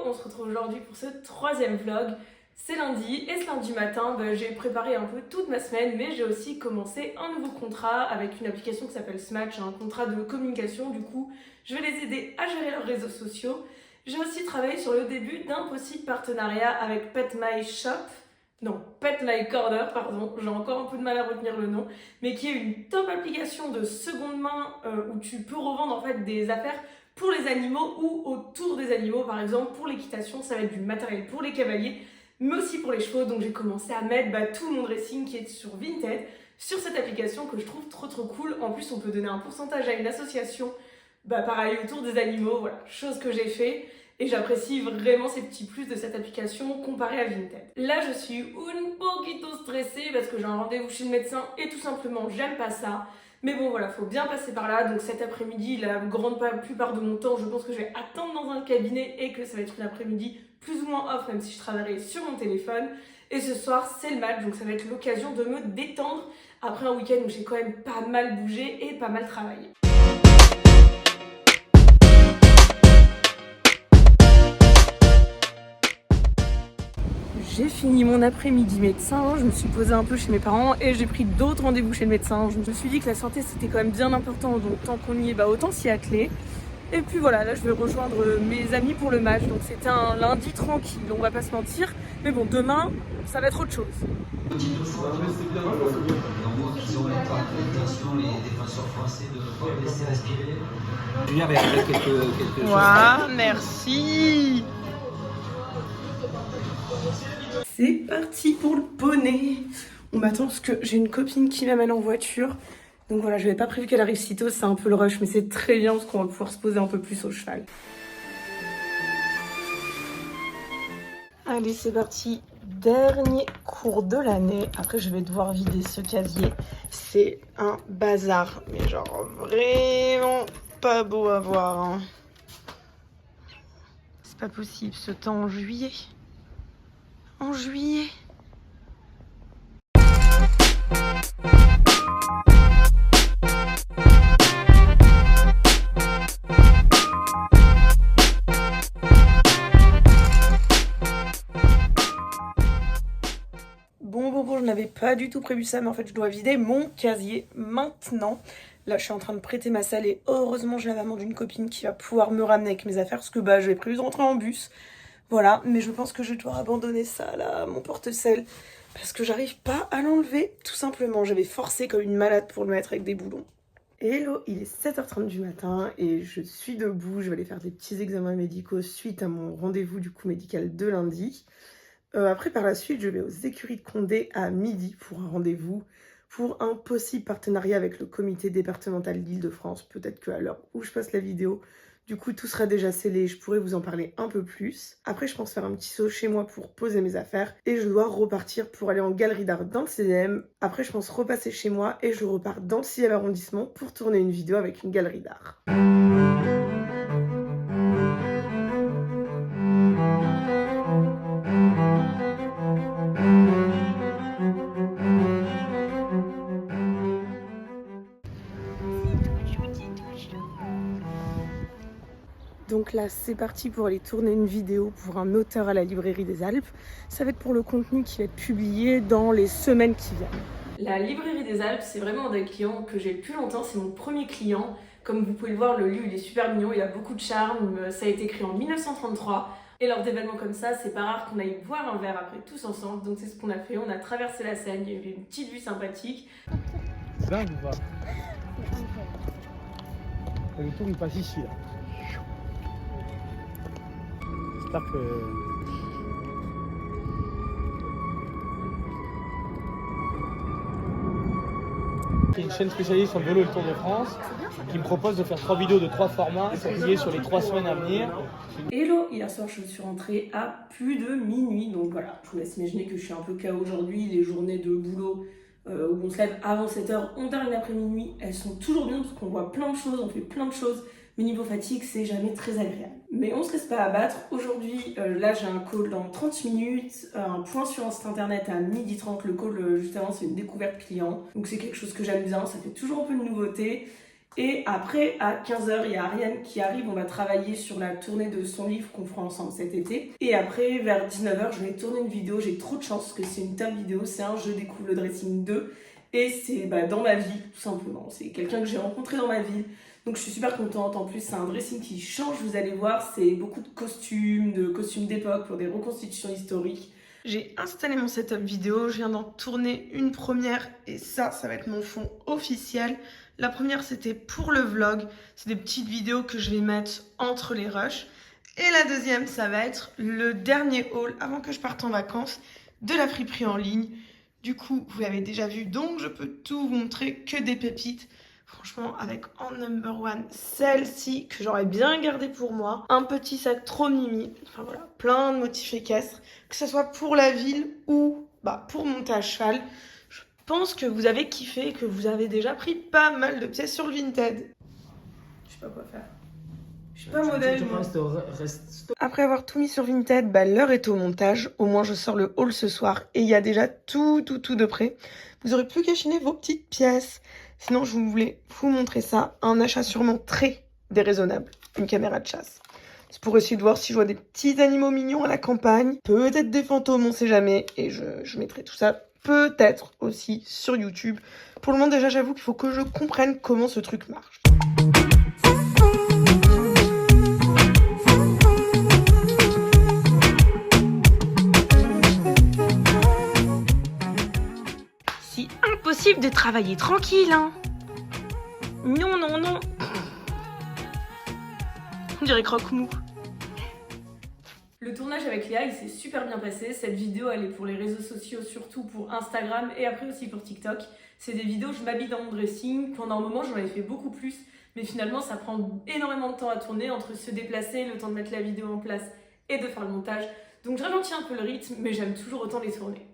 on se retrouve aujourd'hui pour ce troisième vlog. C'est lundi et ce lundi matin, j'ai préparé un peu toute ma semaine, mais j'ai aussi commencé un nouveau contrat avec une application qui s'appelle Smatch, un contrat de communication. Du coup, je vais les aider à gérer leurs réseaux sociaux. J'ai aussi travaillé sur le début d'un possible partenariat avec Pet My Shop. Non, Pet My Corner, pardon, j'ai encore un peu de mal à retenir le nom, mais qui est une top application de seconde main où tu peux revendre en fait des affaires pour les animaux ou autour des animaux. Par exemple, pour l'équitation, ça va être du matériel pour les cavaliers, mais aussi pour les chevaux. Donc j'ai commencé à mettre tout mon dressing qui est sur Vinted sur cette application que je trouve trop cool. En plus, on peut donner un pourcentage à une association, pareil, autour des animaux, voilà, chose que j'ai fait. Et j'apprécie vraiment ces petits plus de cette application comparée à Vinted. Là, je suis un poquito stressée parce que j'ai un rendez-vous chez le médecin et tout simplement, j'aime pas ça. Mais bon, voilà, faut bien passer par là. Donc cet après-midi, la grande plupart de mon temps, je pense que je vais attendre dans un cabinet et que ça va être une après-midi plus ou moins off, même si je travaillerai sur mon téléphone. Et ce soir, c'est le match, donc ça va être l'occasion de me détendre après un week-end où j'ai quand même pas mal bougé et pas mal travaillé. J'ai fini mon après-midi médecin, je me suis posée un peu chez mes parents et j'ai pris d'autres rendez-vous chez le médecin. Je me suis dit que la santé c'était quand même bien important, donc tant qu'on y est, autant s'y atteler. Et puis voilà, là je vais rejoindre mes amis pour le match, donc c'était un lundi tranquille, on va pas se mentir. Mais bon, demain, ça va être autre chose. Julien va faire quelque chose. Waouh, merci. C'est parti pour le poney. On m'attend parce que j'ai une copine qui m'amène en voiture. Donc voilà, je n'avais pas prévu qu'elle arrive si tôt, c'est un peu le rush, mais c'est très bien parce qu'on va pouvoir se poser un peu plus au cheval. Allez, c'est parti. Dernier cours de l'année. Après, je vais devoir vider ce casier. C'est un bazar, mais genre vraiment pas beau à voir. Hein. C'est pas possible, ce temps en juillet. En juillet. Bon, je n'avais pas du tout prévu ça, mais en fait, je dois vider mon casier maintenant. Là, je suis en train de prêter ma salle et heureusement, j'ai la maman d'une copine qui va pouvoir me ramener avec mes affaires parce que j'avais prévu de rentrer en bus. Voilà, mais je pense que je vais devoir abandonner ça là, mon porte-sel, parce que j'arrive pas à l'enlever, tout simplement. J'avais forcé comme une malade pour le mettre avec des boulons. Hello, il est 7h30 du matin et je suis debout. Je vais aller faire des petits examens médicaux suite à mon rendez-vous du coup médical de lundi. Après, par la suite, je vais aux écuries de Condé à midi pour un rendez-vous pour un possible partenariat avec le comité départemental d'Île-de-France. Peut-être qu'à l'heure où je passe la vidéo, du coup, tout sera déjà scellé et je pourrai vous en parler un peu plus. Après, je pense faire un petit saut chez moi pour poser mes affaires et je dois repartir pour aller en galerie d'art dans le 16e. Après, je pense repasser chez moi et je repars dans le 6e arrondissement pour tourner une vidéo avec une galerie d'art. Donc là, c'est parti pour aller tourner une vidéo pour un auteur à la librairie des Alpes. Ça va être pour le contenu qui va être publié dans les semaines qui viennent. La librairie des Alpes, c'est vraiment un des clients que j'ai le plus longtemps. C'est mon premier client. Comme vous pouvez le voir, le lieu, il est super mignon, il a beaucoup de charme. Ça a été créé en 1933. Et lors d'événements comme ça, c'est pas rare qu'on aille boire un verre après tous ensemble. Donc c'est ce qu'on a fait. On a traversé la Seine, il y avait une petite vue sympathique. C'est dingue ou pas? Le tour il passe ici là. J'espère que... Il y a une chaîne spécialisée sur le vélo et le Tour de France qui me propose de faire 3 vidéos de 3 formats publiées sur les 3 semaines à venir. Hello, hier soir je suis rentrée à plus de minuit, donc voilà, je vous laisse imaginer que je suis un peu KO aujourd'hui. Les journées de boulot où on se lève avant 7h, on termine après minuit, elles sont toujours bien parce qu'on voit plein de choses, on fait plein de choses, mais niveau fatigue c'est jamais très agréable. Mais on se laisse pas abattre. Aujourd'hui, là j'ai un call dans 30 minutes, un point sur un site internet à 12h30, le call juste avant c'est une découverte client, donc c'est quelque chose que j'aime bien, ça fait toujours un peu de nouveauté. Et après, à 15h, il y a Ariane qui arrive, on va travailler sur la tournée de son livre qu'on fera ensemble cet été. Et après, vers 19h, je vais tourner une vidéo, j'ai trop de chance parce que c'est une table vidéo, c'est un Je découvre le dressing 2. Et c'est dans ma vie, tout simplement. C'est quelqu'un que j'ai rencontré dans ma vie. Donc je suis super contente. En plus, c'est un dressing qui change, vous allez voir. C'est beaucoup de costumes d'époque pour des reconstitutions historiques. J'ai installé mon setup vidéo, je viens d'en tourner une première et ça va être mon fond officiel. La première, c'était pour le vlog. C'est des petites vidéos que je vais mettre entre les rushs. Et la deuxième, ça va être le dernier haul avant que je parte en vacances de la friperie en ligne. Du coup, vous l'avez déjà vu, donc je peux tout vous montrer, que des pépites. Franchement, avec en number one, celle-ci que j'aurais bien gardée pour moi. Un petit sac trop mimi. Enfin voilà, plein de motifs équestres. Que ce soit pour la ville ou pour monter à cheval. Je pense que vous avez kiffé et que vous avez déjà pris pas mal de pièces sur le Vinted. Je sais pas quoi faire. Je suis pas modèle, moi. Après avoir tout mis sur Vinted, l'heure est au montage. Au moins, je sors le haul ce soir et il y a déjà tout de prêt. Vous aurez plus qu'à chiner vos petites pièces. Sinon, je voulais vous montrer ça. Un achat sûrement très déraisonnable. Une caméra de chasse. C'est pour essayer de voir si je vois des petits animaux mignons à la campagne. Peut-être des fantômes, on sait jamais. Et je mettrai tout ça peut-être aussi sur YouTube. Pour le moment, déjà, j'avoue qu'il faut que je comprenne comment ce truc marche. Impossible de travailler tranquille, hein. Non. On dirait croque-mou. Le tournage avec Léa, il s'est super bien passé. Cette vidéo, elle est pour les réseaux sociaux, surtout pour Instagram et après aussi pour TikTok. C'est des vidéos où je m'habille dans mon dressing. Pendant un moment, j'en avais fait beaucoup plus. Mais finalement, ça prend énormément de temps à tourner entre se déplacer, le temps de mettre la vidéo en place et de faire le montage. Donc je ralentis un peu le rythme, mais j'aime toujours autant les tourner.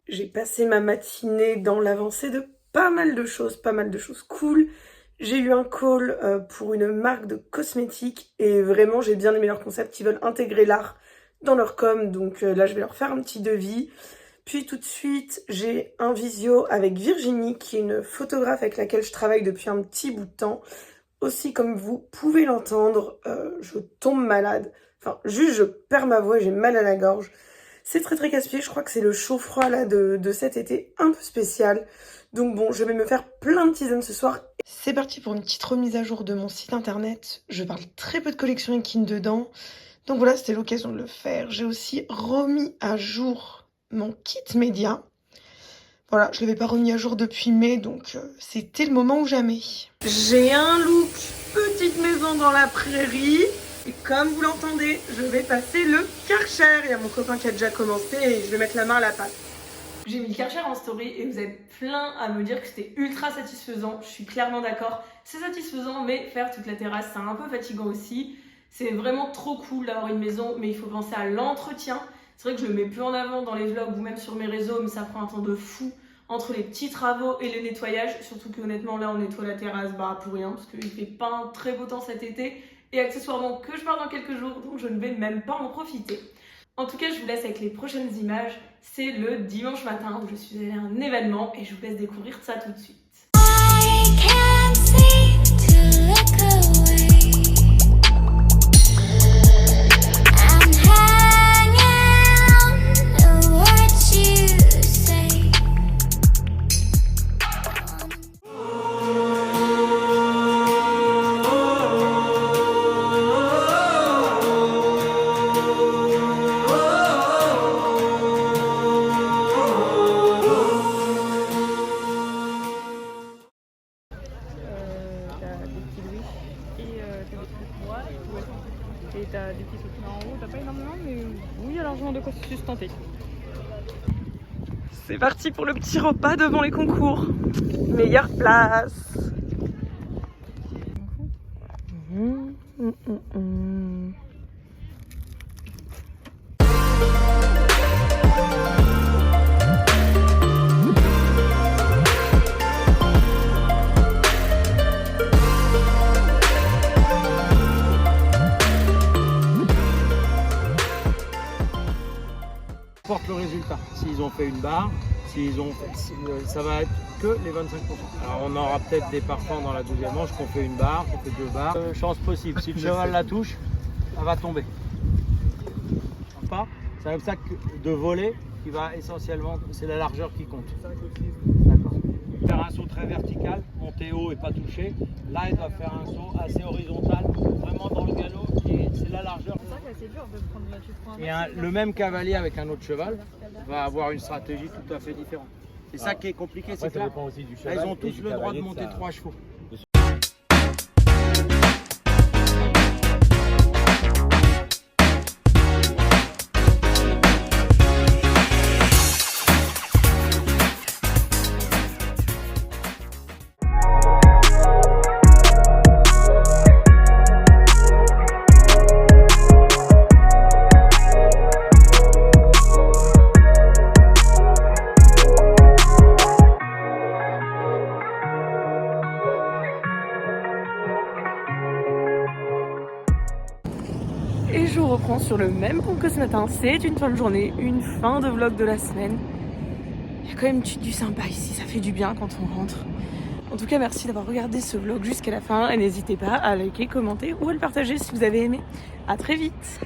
J'ai passé ma matinée dans l'avancée de pas mal de choses cool. J'ai eu un call pour une marque de cosmétiques et vraiment j'ai bien aimé leur concept. Ils veulent intégrer l'art dans leur com, donc là je vais leur faire un petit devis. Puis tout de suite j'ai un visio avec Virginie qui est une photographe avec laquelle je travaille depuis un petit bout de temps. Aussi comme vous pouvez l'entendre, je tombe malade. Enfin juste je perds ma voix, j'ai mal à la gorge. C'est très casse-pied, je crois que c'est le chaud-froid là de cet été un peu spécial. Donc bon, je vais me faire plein de tisanes ce soir. C'est parti pour une petite remise à jour de mon site internet. Je parle très peu de collection Ekin dedans. Donc voilà, c'était l'occasion de le faire. J'ai aussi remis à jour mon kit média. Voilà, je ne l'avais pas remis à jour depuis mai, donc c'était le moment ou jamais. J'ai un look petite maison dans la prairie. Et comme vous l'entendez, je vais passer le Karcher. Il y a mon copain qui a déjà commencé et je vais mettre la main à la pâte. J'ai mis le Karcher en story et vous êtes plein à me dire que c'était ultra satisfaisant. Je suis clairement d'accord. C'est satisfaisant, mais faire toute la terrasse, c'est un peu fatigant aussi. C'est vraiment trop cool d'avoir une maison, mais il faut penser à l'entretien. C'est vrai que je le mets plus en avant dans les vlogs ou même sur mes réseaux, mais ça prend un temps de fou entre les petits travaux et le nettoyage. Surtout qu'honnêtement, là, on nettoie la terrasse pour rien parce qu'il fait pas un très beau temps cet été. Et accessoirement que je pars dans quelques jours, donc je ne vais même pas en profiter. En tout cas, je vous laisse avec les prochaines images. C'est le dimanche matin où je suis allée à un événement et je vous laisse découvrir ça tout de suite. Et t'as des petits sauts en haut, t'as pas énormément, mais oui, il y a largement de quoi se sustenter. C'est parti pour le petit repas devant les concours. Meilleure place. Porte le résultat. S'ils ont fait une barre, Ça va être que les 25%. Alors on aura peut-être des parfums dans la deuxième manche, qu'on fait une barre, qu'on fait 2 barres. Chance possible, si le cheval la touche, elle va tomber. Pas. C'est un obstacle de voler qui va essentiellement, c'est la largeur qui compte. D'accord. Faire un saut très vertical, monter haut et pas toucher. Là, elle doit faire un saut assez horizontal, vraiment dans le galop, et c'est la largeur. C'est vrai que c'est dur de prendre là, tu prends un Et maxi, le même cavalier avec un autre cheval va avoir une stratégie tout à fait différente. C'est ça qui est compliqué, Après, c'est que ça là, dépend aussi du là, cheval. ils ont et tous du le droit de cavalier monter ça. 3 chevaux. Et je reprends sur le même pont que ce matin. C'est une fin de journée, une fin de vlog de la semaine. Il y a quand même du sympa ici, ça fait du bien quand on rentre. En tout cas, merci d'avoir regardé ce vlog jusqu'à la fin et n'hésitez pas à liker, commenter ou à le partager si vous avez aimé. À très vite!